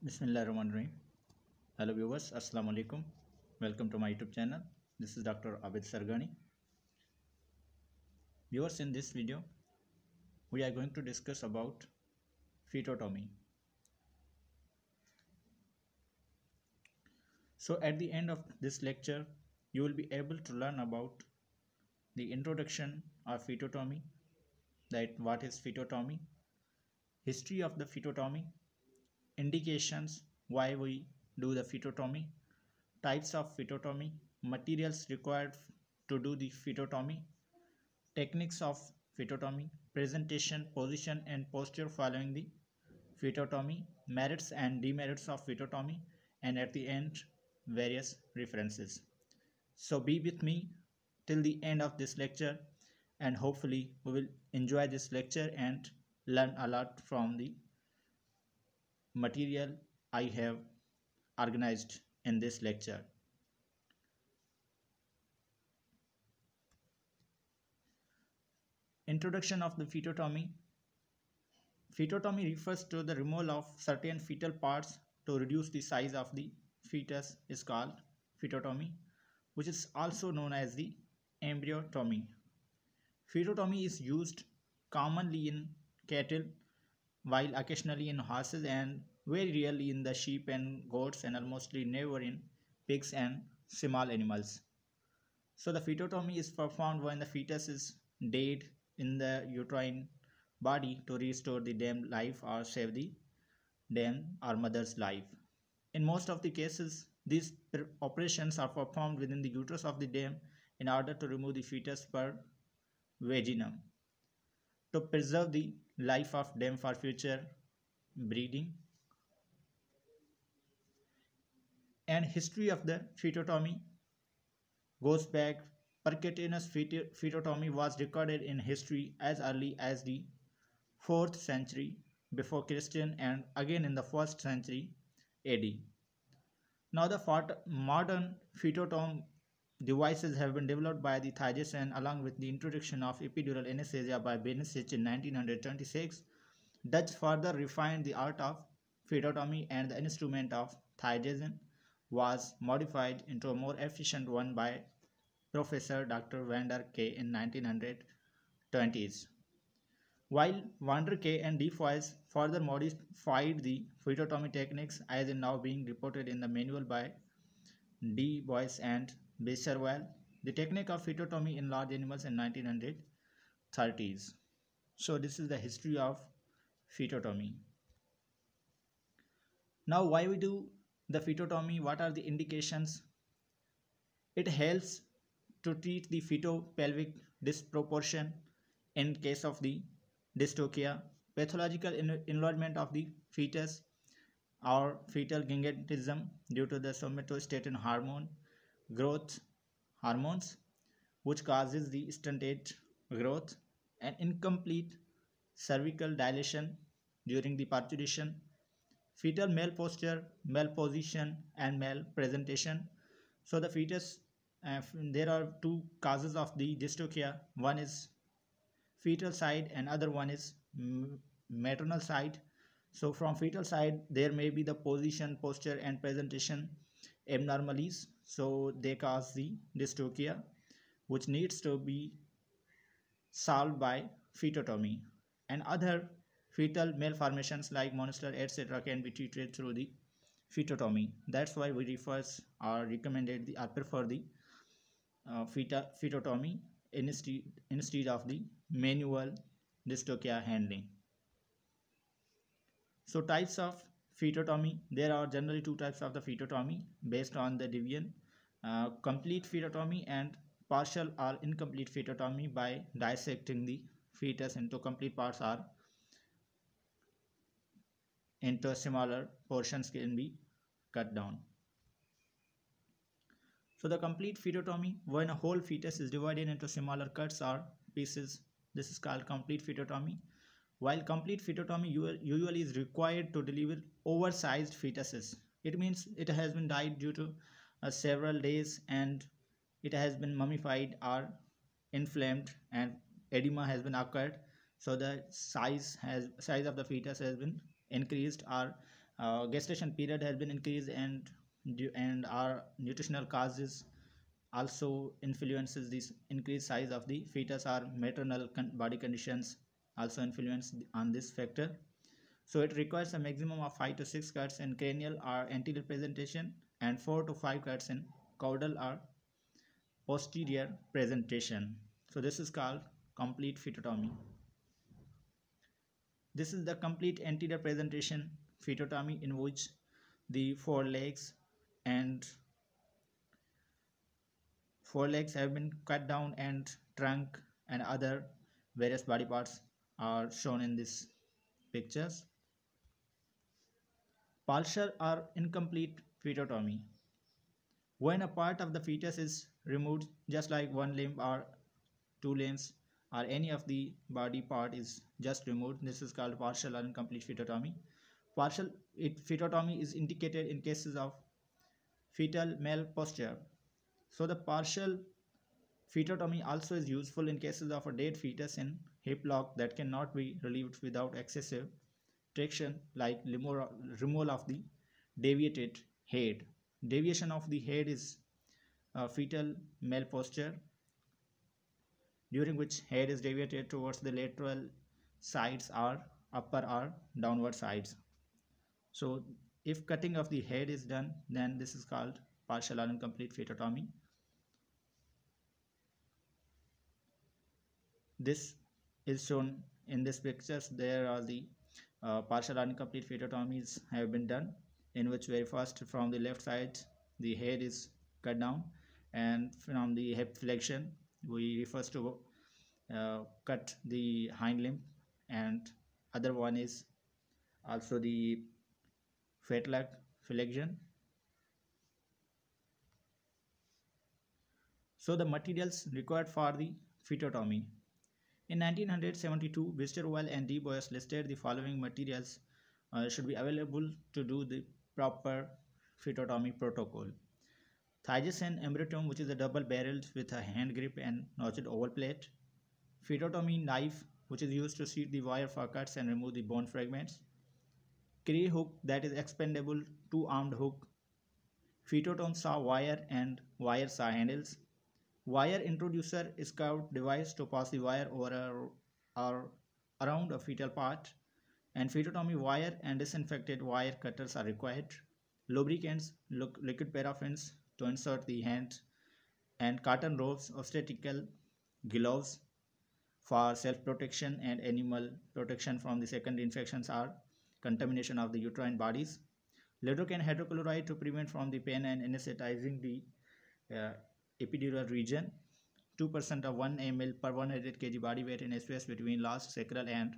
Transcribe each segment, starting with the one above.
Bismillahirrahmanirrahim. Hello viewers, Assalamu alaikum. Welcome to my YouTube channel. This is Dr. Abid Sargani. Viewers, in this video, we are going to discuss about fetotomy. So at the end of this lecture, you will be able to learn about the introduction of fetotomy, that what is fetotomy, history of the fetotomy, indications why we do the fetotomy, types of fetotomy, materials required to do the fetotomy, techniques of fetotomy, presentation, position and posture following the fetotomy, merits and demerits of fetotomy, and at the end various references. So be with me till the end of this lecture, and hopefully we will enjoy this lecture and learn a lot from the material I have organized in this lecture. Introduction of the fetotomy. Fetotomy refers to the removal of certain fetal parts to reduce the size of the fetus is called fetotomy, which is also known as the embryotomy. Fetotomy is used commonly in cattle, while occasionally in horses, and very rarely in the sheep and goats, and almost never in pigs and small animals. So the fetotomy is performed when the fetus is dead in the uterine body to restore the damned life or save the damned or mother's life. In most of the cases, these operations are performed within the uterus of the dam in order to remove the fetus per vaginum to preserve the life of dam for future breeding. And history of the fetotomy goes back. Percutaneous fetotomy was recorded in history as early as the 4th century before Christian and again in the 1st century AD. Now the modern fetotomy devices have been developed by the physician along with the introduction of epidural anesthesia by Benesic in 1926. Dutch further refined the art of fetotomy, and the instrument of physician was modified into a more efficient one by Professor Dr. Vander K in 1920s. While Vander K and D. Foys further modified the fetotomy techniques, as is now being reported in the manual by D. Boyce and Besserwell, the technique of fetotomy in large animals in 1930s. So this is the history of fetotomy. Now why we do the fetotomy? What are the indications? It helps to treat the feto-pelvic disproportion in case of the dystocia, pathological enlargement of the fetus or fetal gigantism due to the somatostatin hormone, growth hormones, which causes the stunted growth, and incomplete cervical dilation during the parturition, fetal malposture, malposition, and malpresentation. So the fetus, there are two causes of the dystocia. One is fetal side and other one is maternal side. So from fetal side, there may be the position, posture, and presentation abnormalities. So they cause the dystocia, which needs to be solved by fetotomy. And other fetal malformations like monster, etc., can be treated through the fetotomy. That's why we recommended or prefer the fetotomy instead of the manual dystocia handling. So types of fetotomy. There are generally two types of the fetotomy based on the division: complete fetotomy and partial or incomplete fetotomy by dissecting the fetus into complete parts or into smaller portions can be cut down. So the complete fetotomy, when a whole fetus is divided into smaller cuts or pieces, this is called complete fetotomy. While complete fetotomy usually is required to deliver oversized fetuses, it means it has been died due to several days and it has been mummified or inflamed and edema has been occurred. So the size of the fetus has been increased or Gestation period has been increased, and our nutritional causes also influences this increased size of the fetus. Our maternal body conditions also influence on this factor. So it requires a maximum of 5 to 6 cuts in cranial or anterior presentation and 4 to 5 cuts in caudal or posterior presentation. So this is called complete fetotomy. This is the complete anterior presentation fetotomy, in which the forelegs have been cut down, and trunk and other various body parts are shown in these pictures. Partial or incomplete fetotomy. When a part of the fetus is removed, just like one limb or two limbs or any of the body part is just removed, this is called partial or incomplete fetotomy. Partial fetotomy is indicated in cases of fetal male posterior. So the partial fetotomy also is useful in cases of a dead fetus in hip lock that cannot be relieved without excessive traction, like removal of the deviated head. Deviation of the head is fetal male posture, during which head is deviated towards the lateral sides or upper or downward sides. So if cutting of the head is done, then this is called partial or incomplete fetotomy. This is shown in this pictures. There are the partial or incomplete fetotomies have been done, in which very first from the left side the head is cut down, and from the hip flexion we first to cut the hind limb, and other one is also the fetal flexion. So the materials required for the fetotomy. In 1972, Westerwelle and D. Boyce listed the following materials should be available to do the proper fetotomy protocol. Thygesin embryotome, which is a double barreled with a hand grip and notched oval plate. Fetotomy knife, which is used to sheet the wire for cuts and remove the bone fragments. Cray hook, that is expendable 2-armed hook. Fetotome saw wire and wire saw handles. Wire introducer is curved device to pass the wire over or around a fetal part, and fetotomy wire and disinfected wire cutters are required. Lubricants, liquid paraffins to insert the hand, and cotton robes, obstetrical gloves for self-protection and animal protection from the secondary infections or contamination of the uterine bodies. Lidocaine hydrochloride to prevent from the pain and anesthetizing the epidural region. 2% of 1 ml per 100 kg body weight in space between last sacral and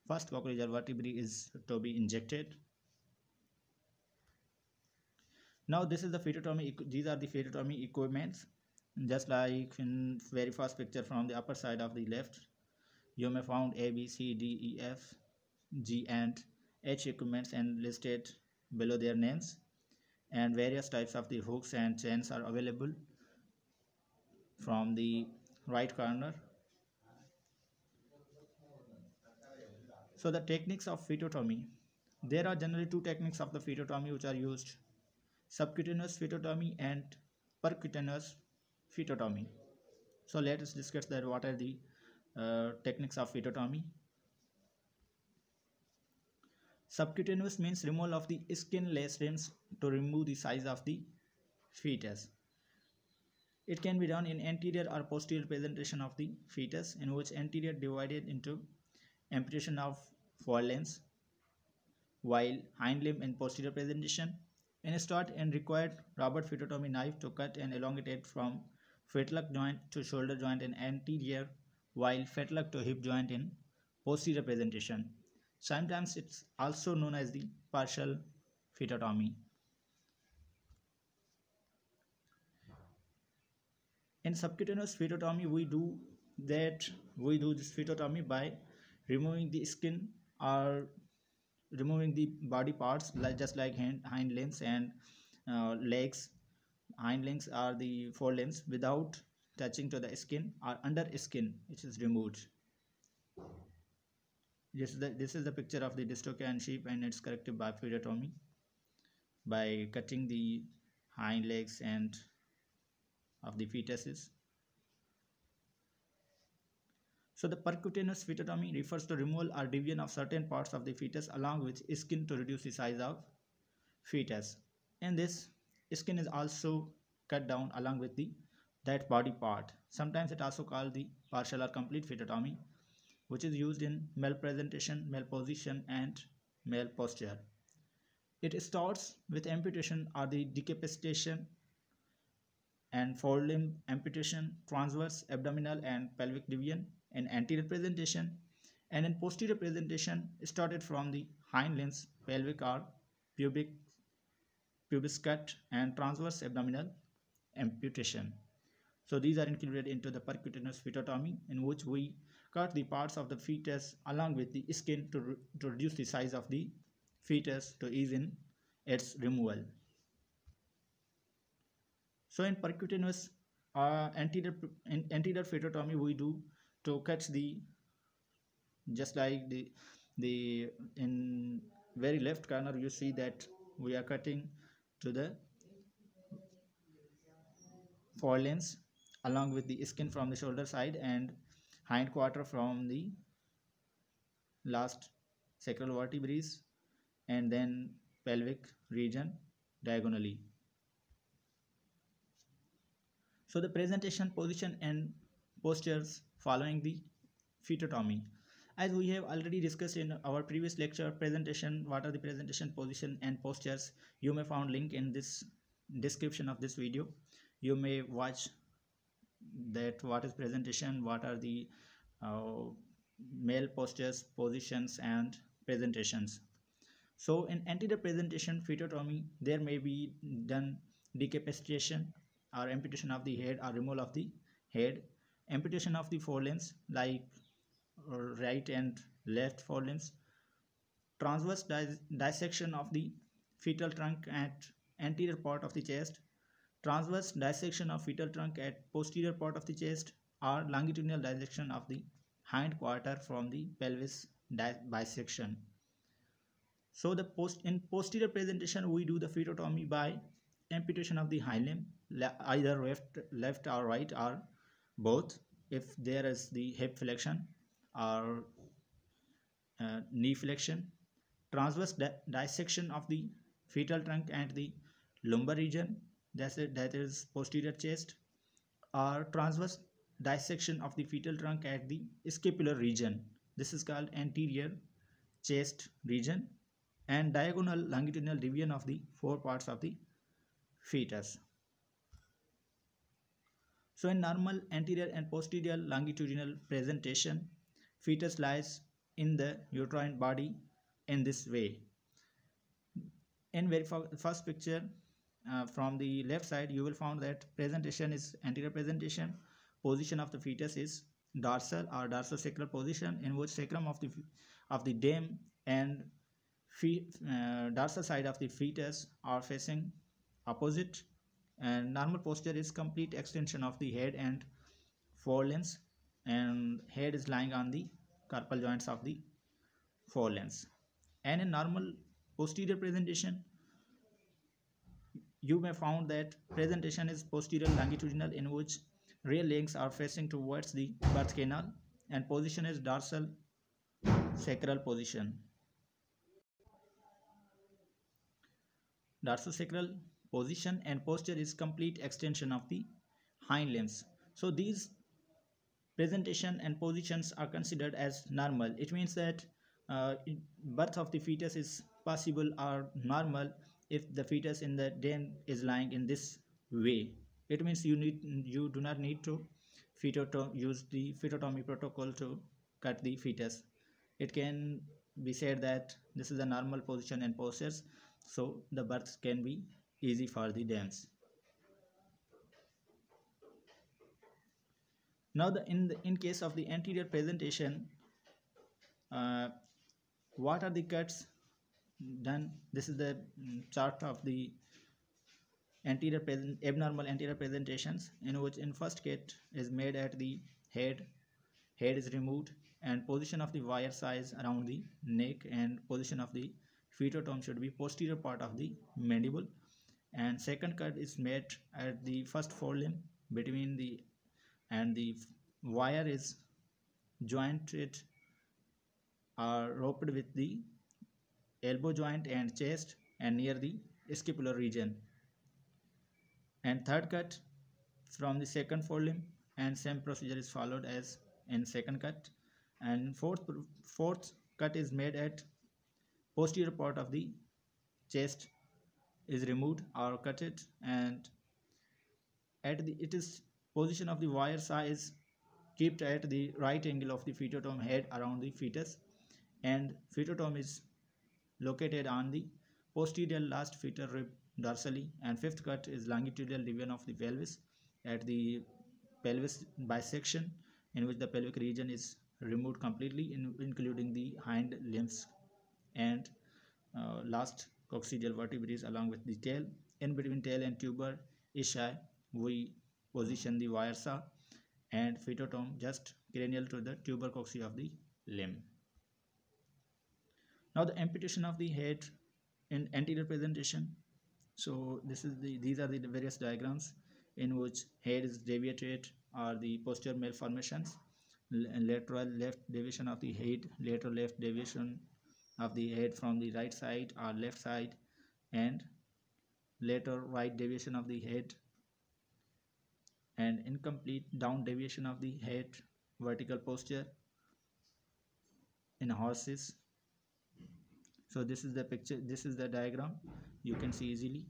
first cochlear vertebrae is to be injected. Now this is the fetotomy. These are the fetotomy equipments. Just like in very first picture from the upper side of the left, you may found A, B, C, D, E, F, G and H equipments and listed below their names, and various types of the hooks and chains are available from the right corner. So the techniques of fetotomy. There are generally two techniques of the fetotomy which are used: subcutaneous fetotomy and percutaneous fetotomy. So let us discuss that what are the techniques of fetotomy. Subcutaneous means removal of the skin-less limbs to remove the size of the fetus. It can be done in anterior or posterior presentation of the fetus, in which anterior divided into amputation of forelimbs, while hind limb in posterior presentation. Installed and required rubber fetotomy knife to cut and elongate from fetlux joint to shoulder joint in anterior, while fetlux to hip joint in posterior presentation. Sometimes it's also known as the partial fetotomy. In subcutaneous fetotomy, we do this fetotomy by removing the skin or removing the body parts, just like hind limbs and legs. Hind limbs are the forelimbs without touching to the skin or under skin, which is removed. This is the picture of the Dystocia and sheep, and it's corrected by fetotomy. by cutting the hind legs and of the fetuses. So the percutaneous fetotomy refers to removal or division of certain parts of the fetus along with skin to reduce the size of fetus. In this, skin is also cut down along with that body part. Sometimes it also called the partial or complete fetotomy, which is used in male presentation, male position, and male posture. It starts with amputation or the decapitation and forelimb amputation, transverse, abdominal, and pelvic division in anterior presentation, and in posterior presentation started from the hind limbs, pelvic or pubis cut, and transverse abdominal amputation. So these are included into the percutaneous fetotomy, in which we cut the parts of the fetus along with the skin to reduce the size of the fetus to ease in its removal. So in percutaneous anterior fetotomy, we do to cut the, just like the in very left corner, you see that we are cutting to the forelimbs along with the skin from the shoulder side and hind quarter from the last sacral vertebrae and then pelvic region diagonally. So the presentation, position, and postures following the fetotomy. As we have already discussed in our previous lecture, presentation, what are the presentation, position, and postures, you may find link in this description of this video. You may watch that what is presentation, what are the male postures, positions, and presentations. So in anterior presentation fetotomy, there may be done decapitation or amputation of the head or removal of the head, amputation of the forelimbs like right and left forelimbs, transverse dissection of the fetal trunk at anterior part of the chest, transverse dissection of fetal trunk at posterior part of the chest, or longitudinal dissection of the hind quarter from the pelvis bisection. So in posterior presentation, we do the fetotomy by amputation of the hind limb, either left or right or both, if there is the hip flexion or knee flexion, transverse dissection of the fetal trunk and the lumbar region, that is posterior chest, or transverse dissection of the fetal trunk at the scapular region, this is called anterior chest region, and diagonal longitudinal division of the four parts of the fetus. So in normal anterior and posterior longitudinal presentation, fetus lies in the uterine body in this way. In very first picture from the left side, you will find that presentation is anterior presentation, position of the fetus is dorsal or dorsosacral position, in which sacrum of the dam and dorsal side of the fetus are facing opposite, and normal posture is complete extension of the head and forelimbs, and head is lying on the carpal joints of the forelimbs. And in normal posterior presentation, you may find that presentation is posterior longitudinal, in which rear legs are facing towards the birth canal, and position is dorsal sacral position. Dorsosacral position and posture is complete extension of the hind limbs. So these presentation and positions are considered as normal. It means that birth of the fetus is possible or normal if the fetus in the den is lying in this way. It means you do not need to use the fetotomy protocol to cut the fetus. It can be said that this is a normal position and postures, so the birth can be easy for the dams. Now in case of the anterior presentation, what are the cuts done? This is the chart of the abnormal anterior presentations, in which in first cut is made at the head is removed, and position of the wire size around the neck and position of the fetotomy should be posterior part of the mandible, and second cut is made at the first forelimb between the and the wire is jointed or roped with the elbow joint and chest and near the scapular region. And third cut from the second forelimb, and same procedure is followed as in second cut. And fourth cut is made at posterior part of the chest is removed or cut it, and at the it is position of the wire saw is kept at the right angle of the fetotomy head around the fetus, and fetotomy is located on the posterior last fetal rib dorsally. And fifth cut is longitudinal division of the pelvis at the pelvis bisection, in which the pelvic region is removed completely, including the hind limbs and last coccygeal vertebrae along with the tail. In between tail and tuber ischiae, we position the wire saw and fetotomy just cranial to the tuber cocci of the limb. Now the amputation of the head in anterior presentation. So these are the various diagrams in which head is deviated or the posterior malformations, lateral left deviation of the head, lateral left deviation of the head from the right side or left side, and lateral right deviation of the head, and incomplete down deviation of the head, vertical posture in horses. So this is the picture, this is the diagram, you can see easily.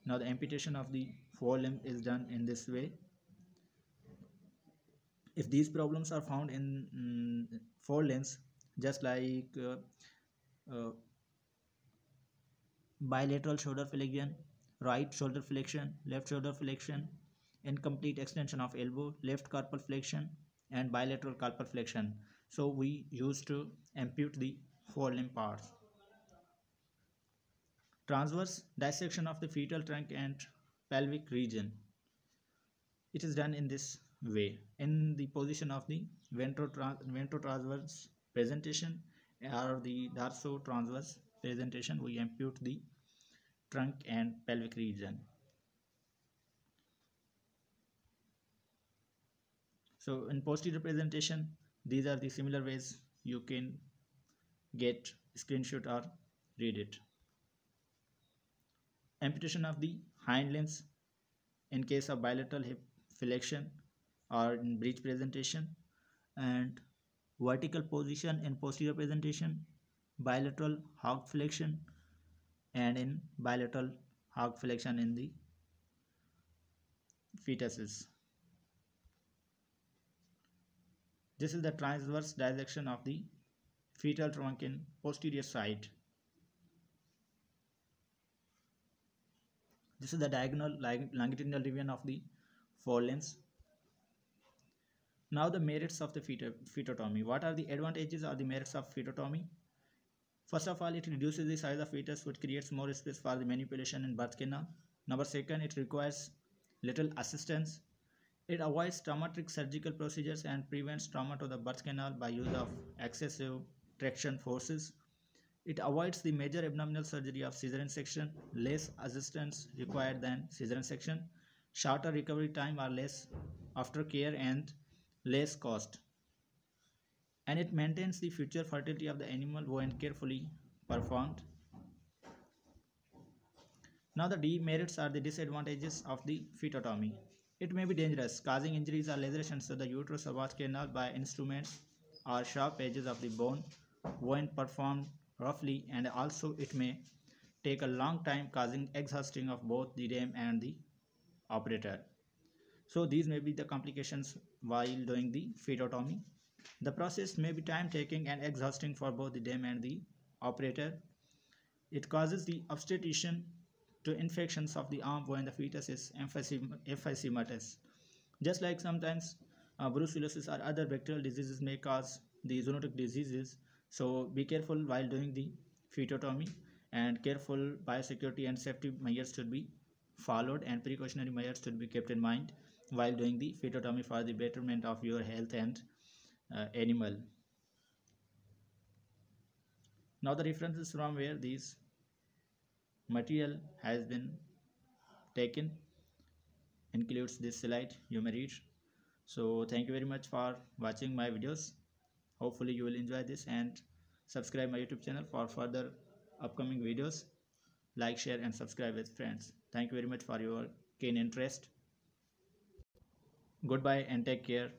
Now the amputation of the forelimb is done in this way. If these problems are found in forelimbs, just like bilateral shoulder flexion, right shoulder flexion, left shoulder flexion, incomplete extension of elbow, left carpal flexion, and bilateral carpal flexion, so we used to ampute the forelimb parts. Transverse dissection of the fetal trunk and pelvic region. It is done in this way. In the position of the ventrotransverse presentation or the dorsotransverse presentation, we ampute the trunk and pelvic region. So in posterior presentation, these are the similar ways you can get screenshot or read it. Amputation of the hind limbs in case of bilateral hip flexion or in breech presentation, and vertical position in posterior presentation, bilateral hog flexion, and in bilateral hog flexion in the fetuses. This is the transverse dissection of the fetal trunk in posterior side. This is the diagonal longitudinal division of the forelimbs. Now the merits of the fetotomy. What are the advantages or the merits of fetotomy? First of all, it reduces the size of fetus, which creates more space for the manipulation in birth canal. Number second, it requires little assistance. It avoids traumatic surgical procedures and prevents trauma to the birth canal by use of excessive traction forces. It avoids the major abdominal surgery of cesarean section, less assistance required than cesarean section, shorter recovery time or less aftercare, and less cost. And it maintains the future fertility of the animal when carefully performed. Now the demerits are the disadvantages of the fetotomy. It may be dangerous, causing injuries or lacerations to the uterus or birth canal by instruments or sharp edges of the bone when performed roughly, and also it may take a long time, causing exhausting of both the dam and the operator. So these may be the complications while doing the fetotomy. The process may be time taking and exhausting for both the dam and the operator. It causes the obstetrician to infections of the arm when the fetus is emphysematous. Just like sometimes brucellosis or other bacterial diseases may cause the zoonotic diseases. So be careful while doing the fetotomy, and careful biosecurity and safety measures should be followed, and precautionary measures should be kept in mind while doing the fetotomy for the betterment of your health and animal. Now the references from where this material has been taken includes this slide, you may read. So thank you very much for watching my videos. Hopefully you will enjoy this, and subscribe my YouTube channel for further upcoming videos. Like, share and subscribe with friends. Thank you very much for your keen interest. Goodbye and take care.